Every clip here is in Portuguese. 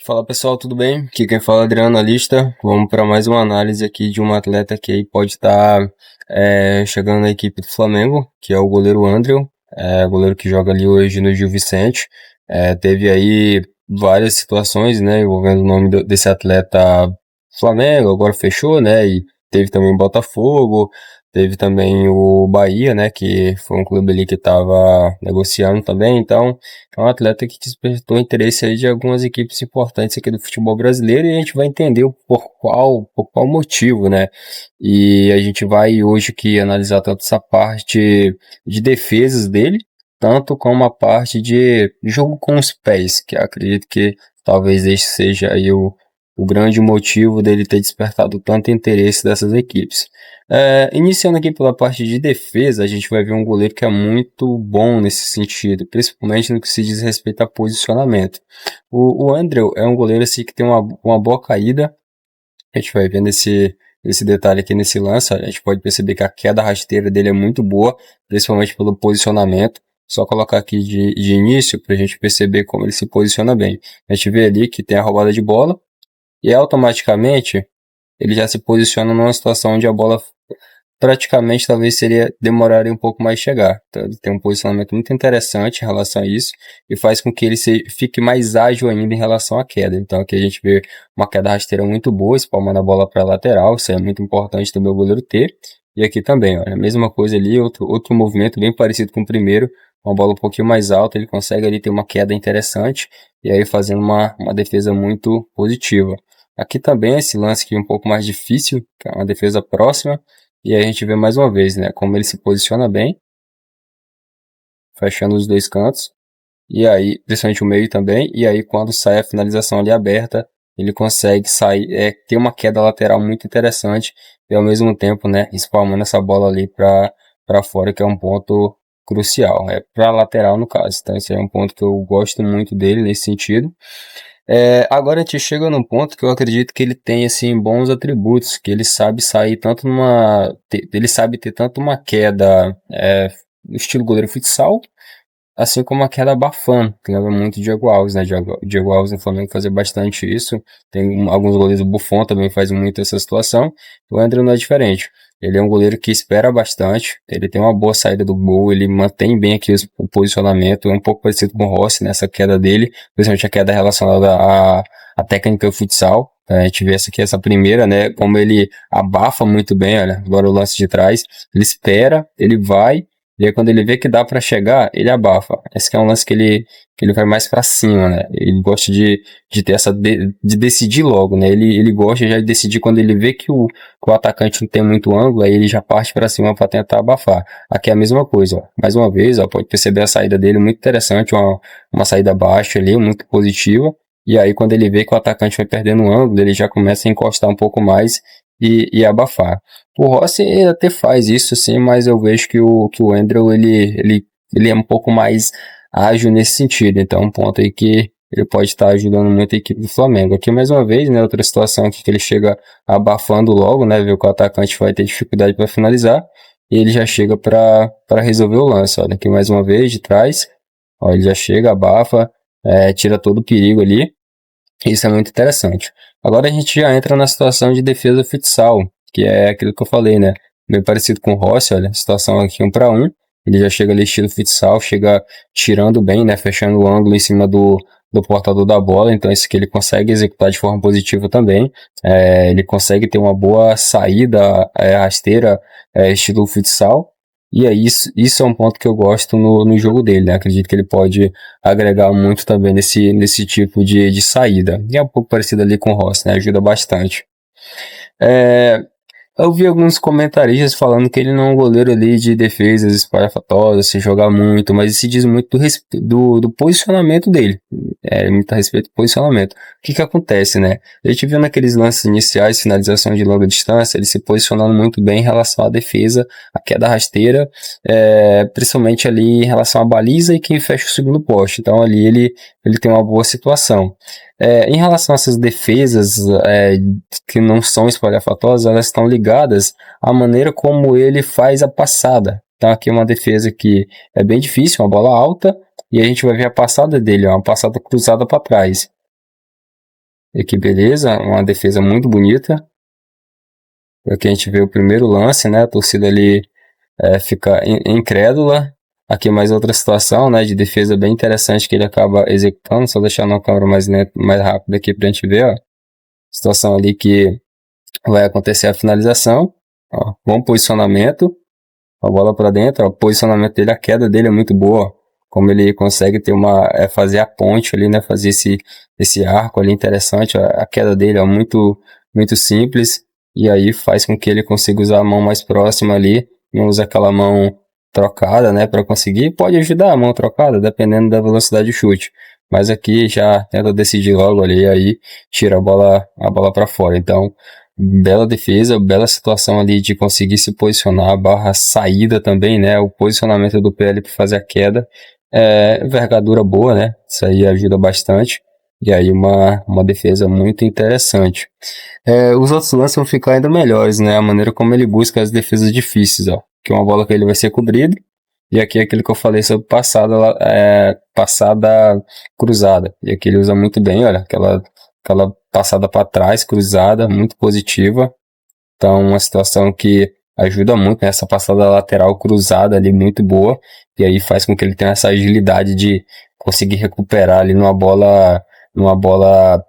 Fala pessoal, tudo bem? Aqui quem fala é Adriano, analista. Vamos para mais uma análise aqui de um atleta que aí pode estar chegando na equipe do Flamengo, que é o goleiro André, goleiro que joga ali hoje no Gil Vicente. Teve aí várias situações, né, envolvendo o nome desse atleta Flamengo, agora fechou, né, e teve também o Botafogo, teve também o Bahia, né, que foi um clube ali que estava negociando também, então é um atleta que despertou interesse aí de algumas equipes importantes aqui do futebol brasileiro e a gente vai entender por qual motivo, né? E a gente vai hoje aqui analisar tanto essa parte de defesas dele, tanto como a parte de jogo com os pés, que eu acredito que talvez esse seja aí o grande motivo dele ter despertado tanto interesse dessas equipes. Iniciando aqui pela parte de defesa, a gente vai ver um goleiro que é muito bom nesse sentido, principalmente no que se diz respeito a posicionamento. O Andrew é um goleiro assim, que tem uma boa caída, a gente vai vendo esse detalhe aqui nesse lance, a gente pode perceber que a queda rasteira dele é muito boa, principalmente pelo posicionamento. Só colocar aqui de início para a gente perceber como ele se posiciona bem. A gente vê ali que tem a roubada de bola e automaticamente ele já se posiciona numa situação onde a bola praticamente talvez demoraria um pouco mais chegar. Então, ele tem um posicionamento muito interessante em relação a isso e faz com que ele fique mais ágil ainda em relação à queda. Então aqui a gente vê uma queda rasteira muito boa, espalmando a bola para a lateral, isso é muito importante também o goleiro ter. E aqui também, olha, a mesma coisa ali, outro movimento bem parecido com o primeiro, uma bola um pouquinho mais alta, ele consegue ali ter uma queda interessante e aí fazendo uma defesa muito positiva. Aqui também esse lance aqui um pouco mais difícil, que é uma defesa próxima, e aí a gente vê mais uma vez, né, como ele se posiciona bem, fechando os dois cantos, e aí, principalmente o meio também, e aí quando sai a finalização ali aberta, ele consegue sair, ter uma queda lateral muito interessante, e ao mesmo tempo, né, espalmando essa bola ali para fora, que é um ponto crucial, para lateral no caso. Então esse é um ponto que eu gosto muito dele nesse sentido. Agora a gente chega num ponto que eu acredito que ele tem assim bons atributos, que ele sabe sair tanto ele sabe ter tanto uma queda no estilo goleiro futsal, assim como a queda abafando, que lembra muito o Diego Alves, né? Diego Alves no Flamengo fazia bastante isso. Tem alguns goleiros, o Buffon também faz muito essa situação. O André não é diferente. Ele é um goleiro que espera bastante, ele tem uma boa saída do gol, ele mantém bem aqui o posicionamento, é um pouco parecido com o Rossi nessa queda dele, principalmente a queda relacionada à técnica do futsal. A gente vê essa primeira, né? Como ele abafa muito bem, olha, agora o lance de trás, ele espera, ele vai, e aí quando ele vê que dá pra chegar, ele abafa. Esse que é um lance que ele vai mais pra cima, né? Ele gosta de ter de decidir logo, né? Ele gosta já de decidir quando ele vê que o atacante não tem muito ângulo, aí ele já parte pra cima pra tentar abafar. Aqui é a mesma coisa, ó. Mais uma vez, ó, pode perceber a saída dele muito interessante, uma saída baixa ali, muito positiva. E aí quando ele vê que o atacante vai perdendo o ângulo, ele já começa a encostar um pouco mais e abafar. O Rossi ele até faz isso, sim, mas eu vejo que o Andrew ele é um pouco mais ágil nesse sentido. Então, um ponto aí que ele pode estar ajudando muito a equipe do Flamengo. Aqui, mais uma vez, né, outra situação aqui que ele chega abafando logo, né, viu que o atacante vai ter dificuldade para finalizar, e ele já chega para resolver o lance. Olha, aqui mais uma vez, de trás, ó, ele já chega, abafa, tira todo o perigo ali. Isso é muito interessante. Agora a gente já entra na situação de defesa futsal, que é aquilo que eu falei, né? Bem parecido com o Rossi, olha, situação aqui 1 para 1. Ele já chega ali estilo futsal, chega tirando bem, né? Fechando o ângulo em cima do portador da bola. Então isso que ele consegue executar de forma positiva também. Ele consegue ter uma boa saída rasteira, estilo futsal. E é isso é um ponto que eu gosto no jogo dele, né? Acredito que ele pode agregar muito também nesse tipo de saída. E é um pouco parecido ali com o Ross, né? Ajuda bastante. É, eu vi alguns comentaristas falando que ele não é um goleiro ali de defesas espalhafatosas, se jogar muito, mas isso diz muito do posicionamento dele. Muito a respeito do posicionamento. O que acontece, né? A gente viu naqueles lances iniciais, finalização de longa distância, ele se posicionando muito bem em relação à defesa, a queda rasteira, principalmente ali em relação à baliza e quem fecha o segundo poste. Então ali ele tem uma boa situação. Em relação a essas defesas que não são espalhafatosas, elas estão ligadas à maneira como ele faz a passada. Então aqui é uma defesa que é bem difícil, uma bola alta, e a gente vai ver a passada dele, uma passada cruzada para trás. E que beleza, uma defesa muito bonita. Aqui a gente vê o primeiro lance, né? A torcida ali fica incrédula. Aqui mais outra situação, né? De defesa bem interessante que ele acaba executando. Só deixar na câmera mais rápida aqui pra gente ver, ó. Situação ali que vai acontecer a finalização. Ó, bom posicionamento. A bola para dentro, ó, o posicionamento dele, a queda dele é muito boa. Como ele consegue ter fazer a ponte ali, né? Fazer esse arco ali interessante. A queda dele é muito simples. E aí faz com que ele consiga usar a mão mais próxima ali. Não usa aquela mão trocada, né? Para conseguir. Pode ajudar a mão trocada, dependendo da velocidade de chute. Mas aqui já tenta decidir logo ali. Aí tira a bola para fora. Então, bela defesa, bela situação ali de conseguir se posicionar, barra saída também, né? O posicionamento do pé ali para fazer a queda. Envergadura boa, né? Isso aí ajuda bastante. E aí uma defesa muito interessante. Os outros lances vão ficar ainda melhores, né? A maneira como ele busca as defesas difíceis, ó. Que é uma bola que ele vai ser cobrido. E aqui é aquilo que eu falei sobre passada cruzada. E aqui ele usa muito bem, olha, aquela passada para trás, cruzada, muito positiva. Então, uma situação que ajuda muito, né? Essa passada lateral cruzada ali, muito boa. E aí faz com que ele tenha essa agilidade de conseguir recuperar ali numa bola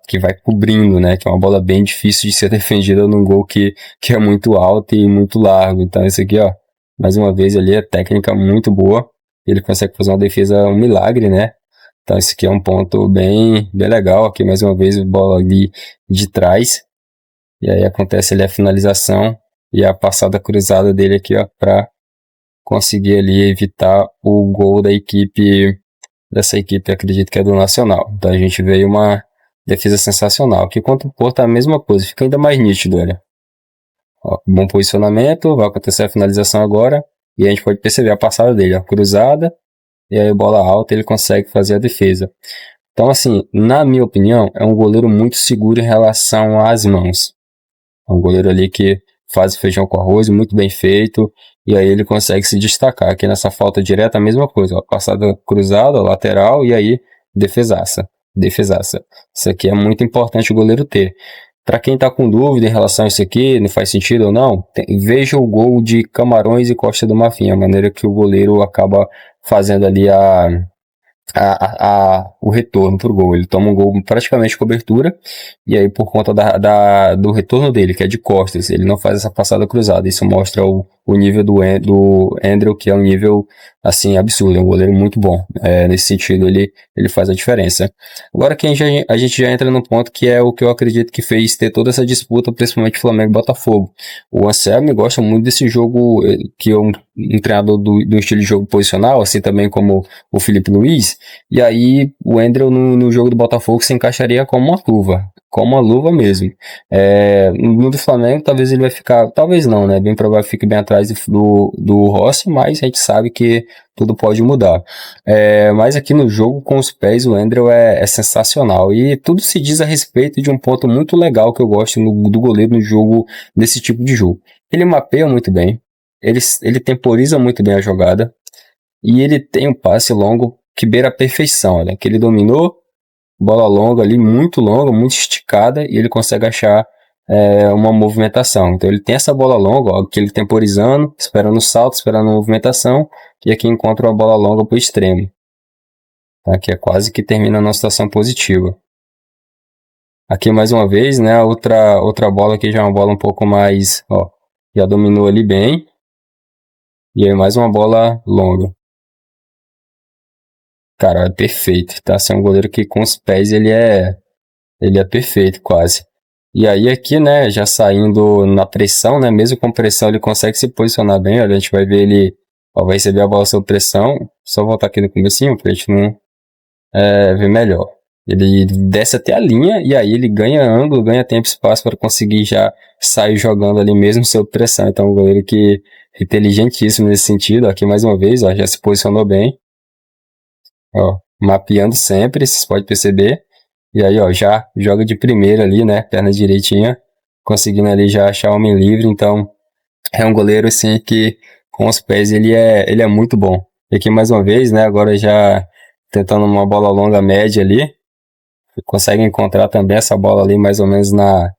que vai cobrindo, né? Que é uma bola bem difícil de ser defendida num gol que é muito alto e muito largo. Então, esse aqui, ó, mais uma vez ali, é técnica muito boa. Ele consegue fazer uma defesa, um milagre, né? Então, esse aqui é um ponto bem legal. Aqui, mais uma vez, bola ali de trás. E aí acontece ali a finalização e a passada cruzada dele aqui, ó, para conseguir ali evitar o gol dessa equipe, acredito que é do Nacional. Então a gente veio uma defesa sensacional. Aqui contra o Porto é a mesma coisa, fica ainda mais nítido, olha. Ó, bom posicionamento, vai acontecer a finalização agora e a gente pode perceber a passada dele, ó, cruzada, e aí bola alta ele consegue fazer a defesa. Então assim, na minha opinião, é um goleiro muito seguro em relação às mãos. É um goleiro ali que faz o feijão com arroz, muito bem feito, e aí ele consegue se destacar. Aqui nessa falta direta, a mesma coisa, ó, passada cruzada, lateral, e aí defesaça, defesaça. Isso aqui é muito importante o goleiro ter. Para quem está com dúvida em relação a isso aqui, não faz sentido ou não, veja o gol de Camarões e Costa do Marfim, a maneira que o goleiro acaba fazendo ali o retorno pro gol. Ele toma um gol praticamente cobertura, e aí por conta do retorno dele, que é de costas, ele não faz essa passada cruzada. Isso mostra o nível do Andrew, que é um nível assim absurdo, é um goleiro muito bom. Nesse sentido, ele faz a diferença. Agora que a gente já entra no ponto que é o que eu acredito que fez ter toda essa disputa, principalmente Flamengo e Botafogo. O Anselmi gosta muito desse jogo, que é um treinador do estilo de jogo posicional, assim também como o Felipe Luiz. E aí o Endrel no jogo do Botafogo se encaixaria como uma luva mesmo. No do Flamengo talvez ele vai ficar, talvez não, né? Bem provável que fique bem atrás do Rossi, mas a gente sabe que tudo pode mudar. Mas aqui no jogo com os pés o Endrel é sensacional e tudo se diz a respeito de um ponto muito legal que eu gosto do goleiro no jogo, nesse tipo de jogo. Ele mapeia muito bem, ele temporiza muito bem a jogada e ele tem um passe longo que beira a perfeição, né? Que ele dominou, bola longa ali, muito longa, muito esticada, e ele consegue achar uma movimentação. Então ele tem essa bola longa, ó, que ele temporizando, esperando o salto, esperando a movimentação, e aqui encontra uma bola longa para o extremo. Tá? Que é quase que termina numa situação positiva. Aqui mais uma vez, né? Outra bola aqui já é uma bola um pouco mais, ó, já dominou ali bem. E aí mais uma bola longa. Cara, é perfeito, tá? Você é um goleiro que com os pés ele é perfeito quase. E aí aqui, né, já saindo na pressão, né, mesmo com pressão ele consegue se posicionar bem, olha, a gente vai ver ele, ó, vai receber a bola sob pressão, só voltar aqui no comecinho pra gente não ver melhor. Ele desce até a linha e aí ele ganha ângulo, ganha tempo e espaço para conseguir já sair jogando ali mesmo sob pressão. Então um goleiro que é inteligentíssimo nesse sentido, aqui mais uma vez, ó, já se posicionou bem. Ó, mapeando sempre, vocês podem perceber. E aí, ó, já joga de primeira ali, né? Perna direitinha, conseguindo ali já achar o homem livre. Então, é um goleiro, assim, que com os pés ele é muito bom. E aqui mais uma vez, né? Agora já tentando uma bola longa média ali. consegue encontrar também essa bola ali mais ou menos na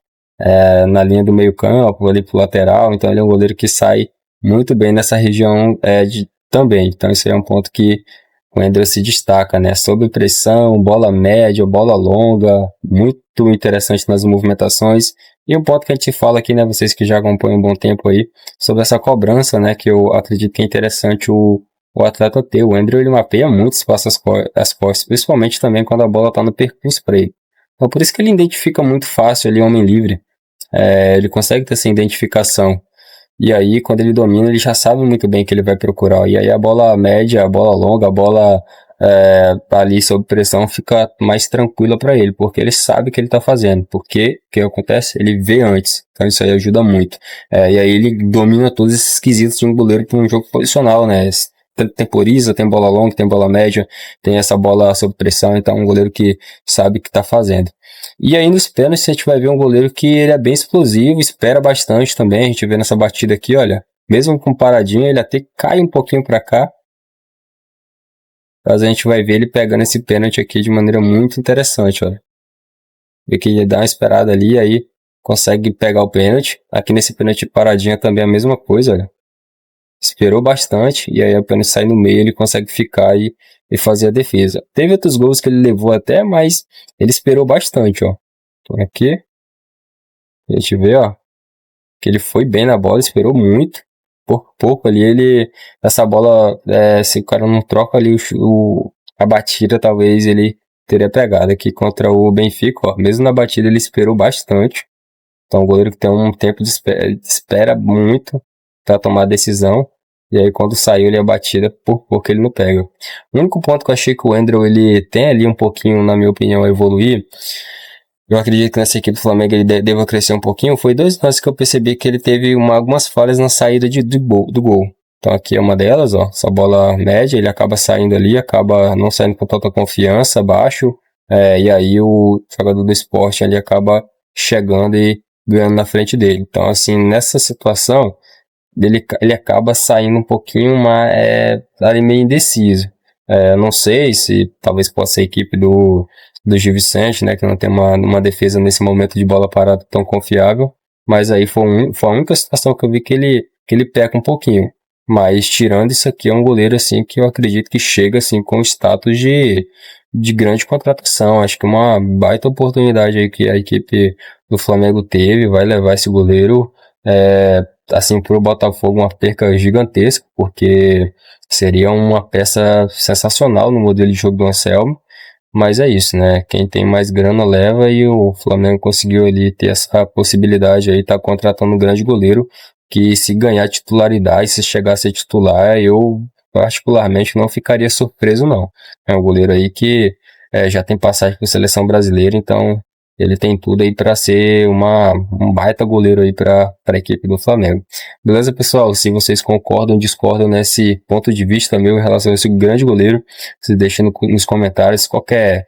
linha do meio campo, ali pro lateral, então ele é um goleiro que sai muito bem nessa região também, então esse é um ponto que o Wendel se destaca, né? Sob pressão, bola média, bola longa, muito interessante nas movimentações. E um ponto que a gente fala aqui, né? Vocês que já acompanham um bom tempo aí, sobre essa cobrança, né? Que eu acredito que é interessante o atleta ter. O Wendel, ele mapeia muito espaço às costas, principalmente também quando a bola está no percurso para ele. Então por isso que ele identifica muito fácil ali homem livre. Ele consegue ter essa identificação. E aí, quando ele domina, ele já sabe muito bem o que ele vai procurar. E aí a bola média, a bola longa, a bola ali sob pressão fica mais tranquila para ele, porque ele sabe o que ele está fazendo. Porque o que acontece? Ele vê antes. Então isso aí ajuda muito. E aí ele domina todos esses quesitos de um goleiro para um jogo posicional, né? Temporiza, tem bola longa, tem bola média, tem essa bola sob pressão, então é um goleiro que sabe o que está fazendo. E aí nos pênaltis a gente vai ver um goleiro que ele é bem explosivo, espera bastante também, a gente vê nessa batida aqui, olha, mesmo com paradinha, ele até cai um pouquinho para cá, mas a gente vai ver ele pegando esse pênalti aqui de maneira muito interessante, olha. Vê que ele dá uma esperada ali, aí consegue pegar o pênalti, aqui nesse pênalti paradinha também é a mesma coisa, olha. Esperou bastante, e aí apenas sai no meio, ele consegue ficar e fazer a defesa. Teve outros gols que ele levou até, mas ele esperou bastante, ó. Então aqui, a gente vê, ó, que ele foi bem na bola, esperou muito. Por pouco ali, essa bola, se o cara não troca ali a batida, talvez ele teria pegado aqui contra o Benfica, ó. Mesmo na batida ele esperou bastante. Então o goleiro que tem um tempo de espera muito para tomar a decisão. E aí quando saiu ele a batida, por pouco ele não pega. O único ponto que eu achei que o Wendel ele tem ali um pouquinho, na minha opinião, a evoluir, eu acredito que nessa equipe do Flamengo ele deva crescer um pouquinho, foi 2 lances que eu percebi que ele teve algumas falhas na saída do gol. Então aqui é uma delas, ó, essa bola média, ele acaba saindo ali, acaba não saindo com tanta confiança, baixo, e aí o jogador do Sport ali acaba chegando e ganhando na frente dele. Então assim, nessa situação, ele acaba saindo um pouquinho, mas ali meio indeciso. Não sei se talvez possa ser a equipe do Gil Vicente, né, que não tem uma defesa nesse momento de bola parada tão confiável, mas aí foi a única situação que eu vi que ele peca um pouquinho. Mas tirando isso aqui, é um goleiro assim que eu acredito que chega assim com status de grande contratação. Acho que uma baita oportunidade aí que a equipe do Flamengo teve, vai levar esse goleiro assim, para o Botafogo uma perca gigantesca, porque seria uma peça sensacional no modelo de jogo do Anselmo, mas é isso, né? Quem tem mais grana leva, e o Flamengo conseguiu ali ter essa possibilidade aí, tá contratando um grande goleiro, que se ganhar titularidade, se chegar a ser titular, eu particularmente não ficaria surpreso não. É um goleiro aí que já tem passagem por seleção brasileira, então ele tem tudo aí para ser um baita goleiro aí para a equipe do Flamengo. Beleza, pessoal? Se vocês concordam ou discordam nesse ponto de vista meu em relação a esse grande goleiro, se deixa nos comentários qualquer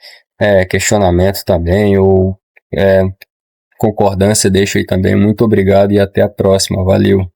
questionamento também, ou concordância, deixa aí também. Muito obrigado e até a próxima. Valeu!